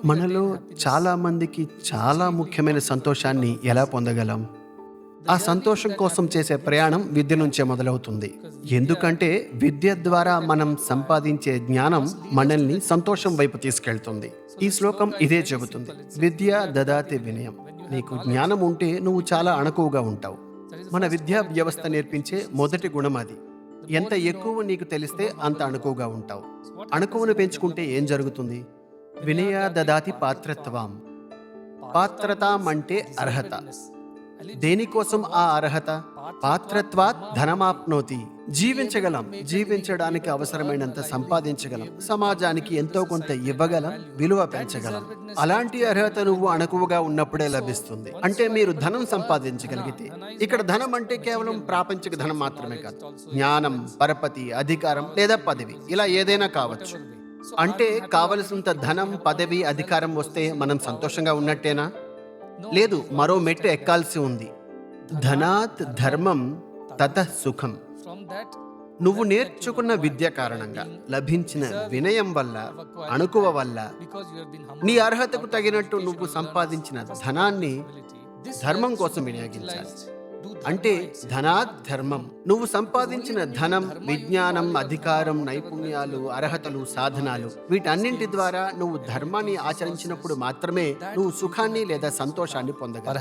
మనలో చాలా మందికి చాలా ముఖ్యమైన సంతోషాన్ని ఎలా పొందగలం? ఆ సంతోషం కోసం చేసే ప్రయాణం విద్య నుంచే మొదలవుతుంది. ఎందుకంటే విద్య ద్వారా మనం సంపాదించే జ్ఞానం మనల్ని సంతోషం వైపు తీసుకెళ్తుంది. ఈ శ్లోకం ఇదే చెబుతుంది. విద్య దదాతి వినయం. నీకు జ్ఞానం ఉంటే నువ్వు చాలా అణకువగా ఉంటావు. మన విద్యా వ్యవస్థ నేర్పించే మొదటి గుణం అది. ఎంత ఎక్కువ నీకు తెలిస్తే అంత అణకువగా ఉంటావు. అణకువను పెంచుకుంటే ఏం జరుగుతుంది? వినయ దదాతి పాత్రత్వం. పాత్రతాం అంటే అర్హత. దేనికోసం ఆ అర్హత? పాత్రత్వాత్ ధనమాప్నోతి. జీవించడానికి అవసరమైనంత సంపాదించగలం, సమాజానికి ఎంతో కొంత ఇవ్వగలం, విలువ పెంచగలం. అలాంటి అర్హత నువ్వు అణకువగా ఉన్నప్పుడే లభిస్తుంది. అంటే మీరు ధనం సంపాదించగలిగితే. ఇక్కడ ధనం అంటే కేవలం ప్రాపంచిక ధనం మాత్రమే కాదు. జ్ఞానం, పరపతి, అధికారం లేదా పదవి, ఇలా ఏదైనా కావచ్చు. అంటే కావలసినంత ధనం, పదవి, అధికారం వస్తే మనం సంతోషంగా ఉన్నట్టేనా? లేదు, మరో మెట్టు ఎక్కాల్సి ఉంది. ధనాత్ ధర్మం తతః సుఖం. నువ్వు నేర్చుకున్న విద్య కారణంగా లభించిన వినయం వల్ల, అణకువ వల్ల, నీ అర్హతకు తగినట్టు నువ్వు సంపాదించిన ధనాన్ని ధర్మం కోసం వినియోగించాలి. అంటే ధనాత్ ధర్మం. నువ్వు సంపాదించిన ధనం, విజ్ఞానం, అధికారం, నైపుణ్యాలు, అర్హతలు, సాధనాలు, వీటన్నింటి ద్వారా నువ్వు ధర్మాన్ని ఆచరించినప్పుడు మాత్రమే నువ్వు సుఖాన్ని లేదా సంతోషాన్ని పొందగలవు.